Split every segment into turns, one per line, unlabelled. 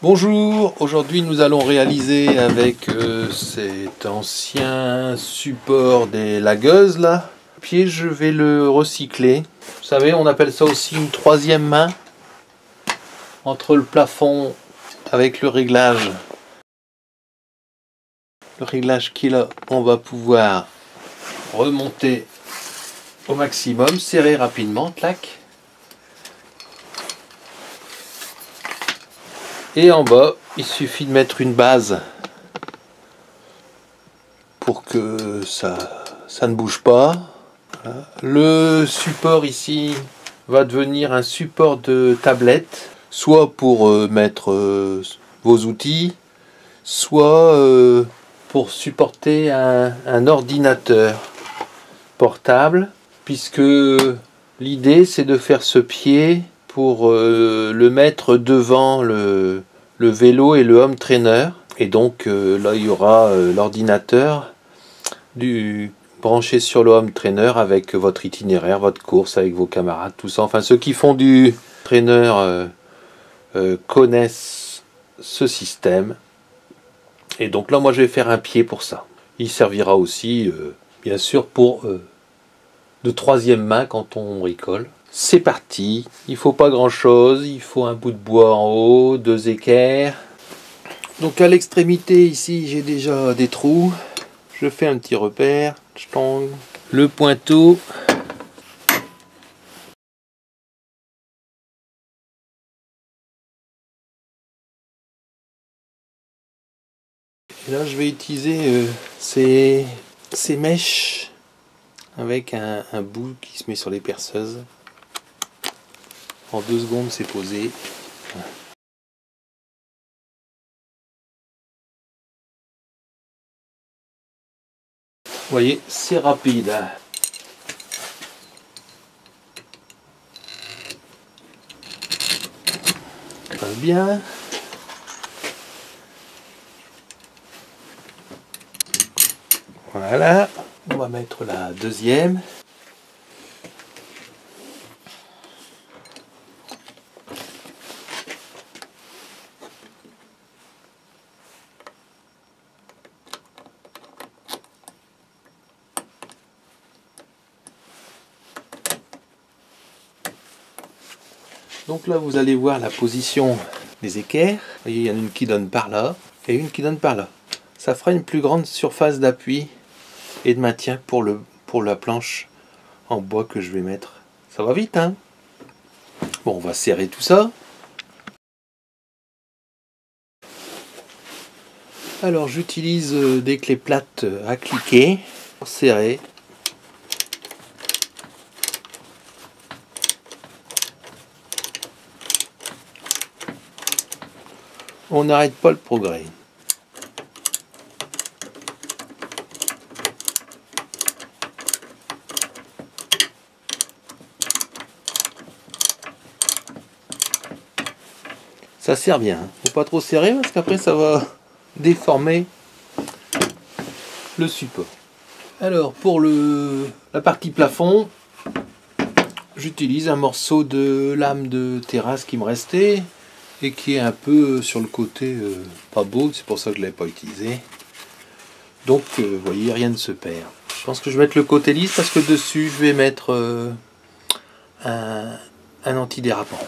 Bonjour, aujourd'hui nous allons réaliser avec cet ancien support des lagueuses là. Le pied, je vais le recycler. Vous savez, on appelle ça aussi une troisième main entre le plafond avec le réglage. Le réglage qui est là, on va pouvoir remonter au maximum, serrer rapidement, clac. Et en bas, il suffit de mettre une base pour que ça ne bouge pas. Voilà. Le support ici va devenir un support de tablette, soit pour mettre vos outils, soit pour supporter un ordinateur portable, puisque l'idée c'est de faire ce pied pour le mettre devant le vélo et le home trainer, et donc là il y aura l'ordinateur branché sur le home trainer avec votre itinéraire, votre course avec vos camarades, tout ça. Enfin, ceux qui font du trainer connaissent ce système, et donc là moi je vais faire un pied pour ça. Il servira aussi bien sûr pour de troisième main quand on bricole. C'est parti, il faut pas grand chose, il faut un bout de bois en haut, 2 équerres. Donc à l'extrémité ici j'ai déjà des trous, je fais un petit repère, le pointeau. Et là je vais utiliser ces mèches avec un bout qui se met sur les perceuses. En 2 secondes c'est posé. Vous voyez, c'est rapide. Ça passe bien. Voilà. On va mettre la deuxième. Donc là, vous allez voir la position des équerres. Vous voyez, il y en a une qui donne par là et une qui donne par là. Ça fera une plus grande surface d'appui et de maintien pour la planche en bois que je vais mettre. Ça va vite, hein? Bon, on va serrer tout ça. Alors, j'utilise des clés plates à cliquer pour serrer. On n'arrête pas le progrès. Ça sert bien. Faut pas trop serrer parce qu'après ça va déformer le support. Alors pour la partie plafond, j'utilise un morceau de lame de terrasse qui me restait et qui est un peu sur le côté pas beau, c'est pour ça que je ne l'ai pas utilisé. Donc vous voyez, rien ne se perd. Je pense que je vais mettre le côté lisse parce que dessus je vais mettre un antidérapant.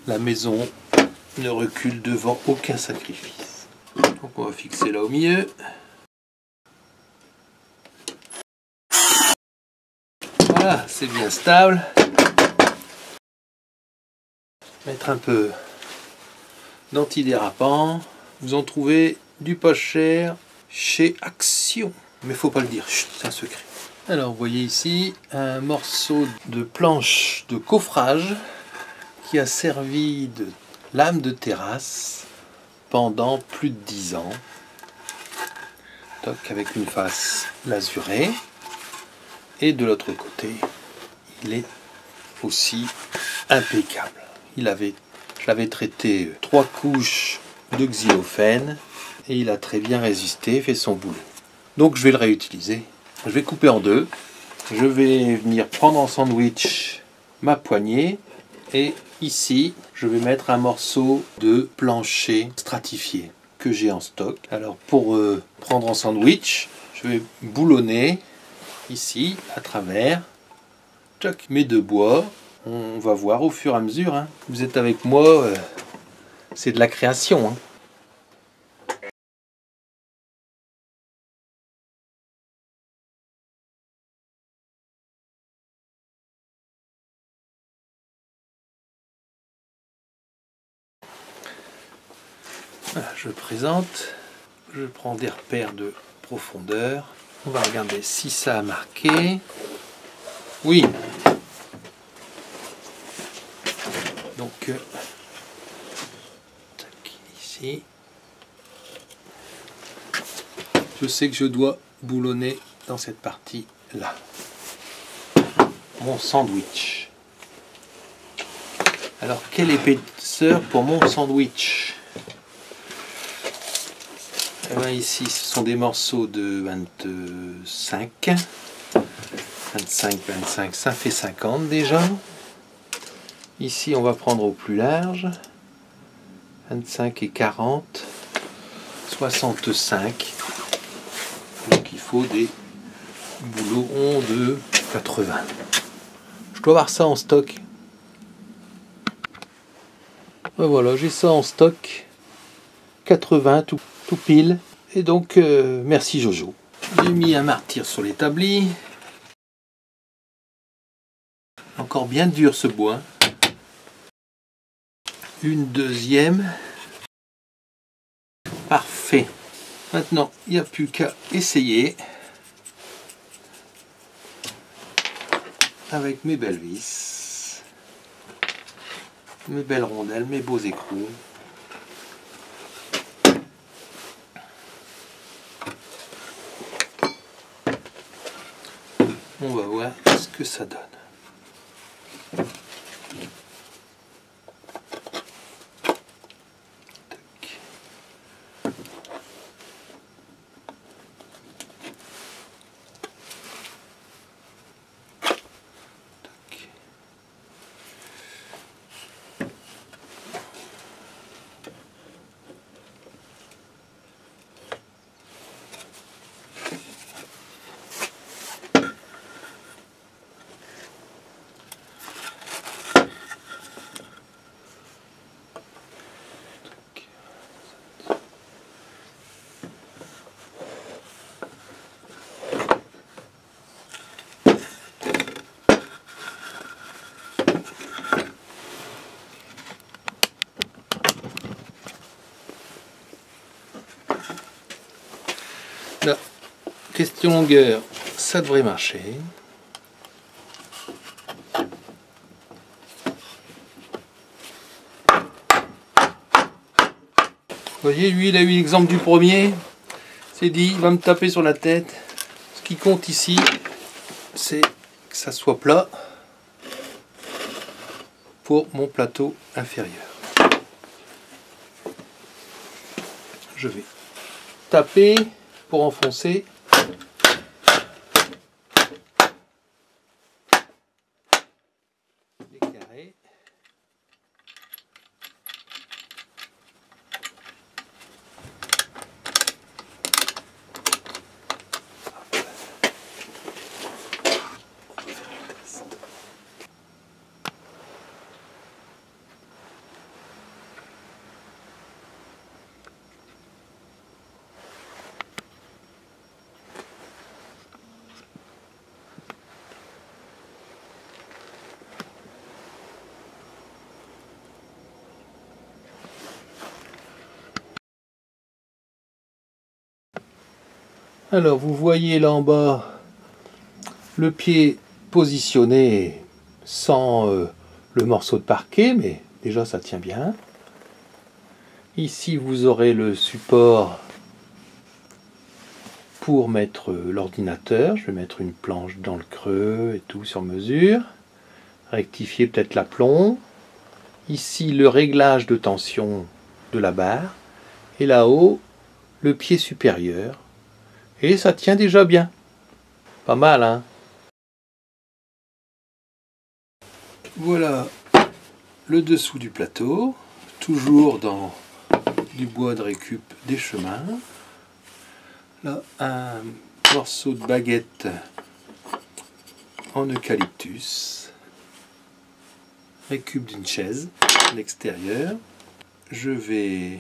La maison ne recule devant aucun sacrifice. Donc on va fixer là au milieu. Voilà, c'est bien stable. Mettre un peu d'antidérapant. Vous en trouvez du pas cher chez Action. Mais faut pas le dire, c'est un secret. Alors vous voyez ici un morceau de planche de coffrage qui a servi de lame de terrasse pendant plus de 10 ans. Toc, avec une face lasurée. Et de l'autre côté, il est aussi impeccable. Je l'avais traité 3 couches de xylophène et il a très bien résisté, fait son boulot. Donc je vais le réutiliser. Je vais couper en 2. Je vais venir prendre en sandwich ma poignée et Ici, je vais mettre un morceau de plancher stratifié que j'ai en stock. Alors pour prendre en sandwich, je vais boulonner ici à travers mes deux bois. On va voir au fur et à mesure. Hein. Vous êtes avec moi, c'est de la création. Hein. Voilà, je présente, je prends des repères de profondeur. On va regarder si ça a marqué. Oui. Donc, tac, ici. Je sais que je dois boulonner dans cette partie-là. Mon sandwich. Alors, quelle épaisseur pour mon sandwich? Eh bien, ici, ce sont des morceaux de 25. 25, 25, ça fait 50 déjà. Ici, on va prendre au plus large. 25 et 40. 65. Donc, il faut des boulons de 80. Je dois avoir ça en stock. Ben voilà, j'ai ça en stock. 80, tout pile. Et donc, merci Jojo. J'ai mis un martyr sur l'établi. Encore bien dur ce bois. Une deuxième. Parfait. Maintenant, il n'y a plus qu'à essayer. Avec mes belles vis. Mes belles rondelles, mes beaux écrous. On va voir ce que ça donne. Là, question longueur, ça devrait marcher. Vous voyez, lui, il a eu l'exemple du premier. C'est dit, il va me taper sur la tête. Ce qui compte ici, c'est que ça soit plat pour mon plateau inférieur. Je vais taper pour enfoncer. Les carrés. Alors vous voyez là en bas le pied positionné sans le morceau de parquet, mais déjà ça tient bien. Ici vous aurez le support pour mettre l'ordinateur. Je vais mettre une planche dans le creux et tout sur mesure. Rectifier peut-être l'aplomb. Ici le réglage de tension de la barre. Et là-haut le pied supérieur. Et ça tient déjà bien. Pas mal, hein? Voilà le dessous du plateau, toujours dans du bois de récup des chemins. Là, un morceau de baguette en eucalyptus, récup d'une chaise à l'extérieur. Je vais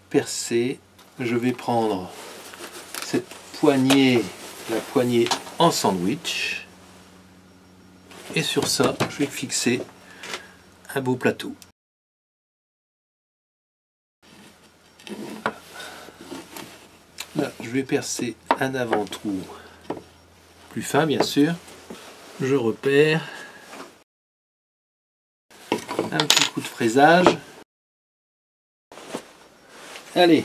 percer, je vais prendre cette poignée, la poignée en sandwich, et sur ça je vais fixer un beau plateau. Là je vais percer un avant-trou plus fin bien sûr. Je repère un petit coup de fraisage. Allez,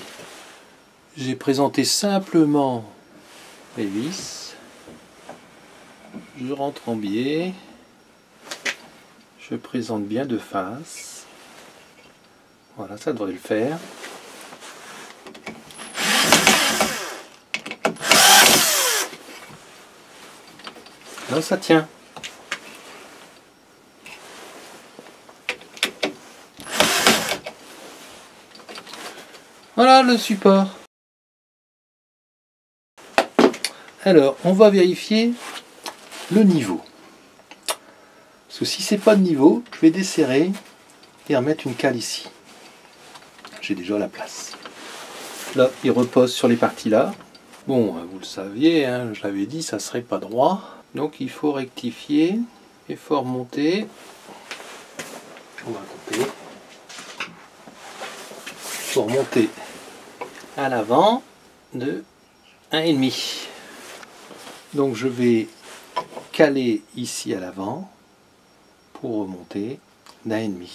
j'ai présenté simplement les vis. Je rentre en biais. Je présente bien de face. Voilà, ça devrait le faire. Là, ça tient. Voilà le support. Alors, on va vérifier le niveau. Parce que si c'est pas de niveau, je vais desserrer et remettre une cale ici. J'ai déjà la place. Là, il repose sur les parties là. Bon, vous le saviez, hein, je l'avais dit, ça serait pas droit. Donc il faut rectifier. Il faut remonter. On va couper. Il faut remonter à l'avant de 1,5. Donc je vais caler ici à l'avant pour remonter d'1,5.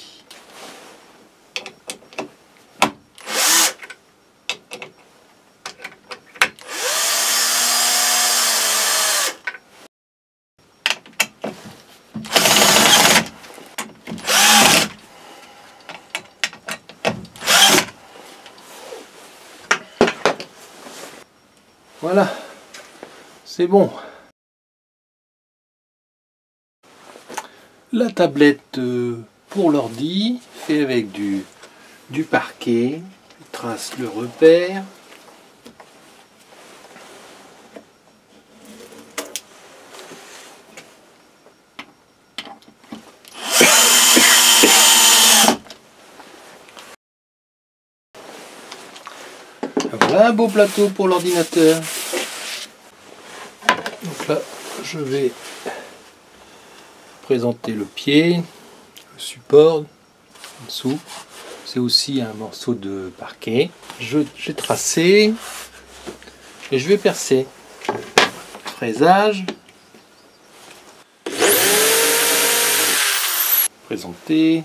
Voilà, c'est bon. La tablette pour l'ordi, fait avec du parquet, trace le repère. Voilà un beau plateau pour l'ordinateur. Donc là, je vais présenter le pied, le support en dessous. C'est aussi un morceau de parquet. J'ai tracé et je vais percer. Fraisage. Présenter.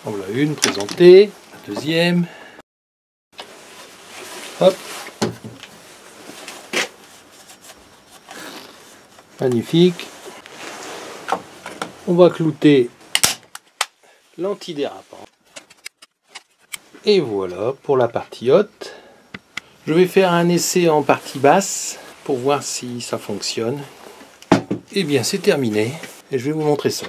Voilà une présentée, la deuxième. Hop. Magnifique. On va clouter l'antidérapant. Et voilà pour la partie haute. Je vais faire un essai en partie basse pour voir si ça fonctionne. Et bien c'est terminé et je vais vous montrer ça.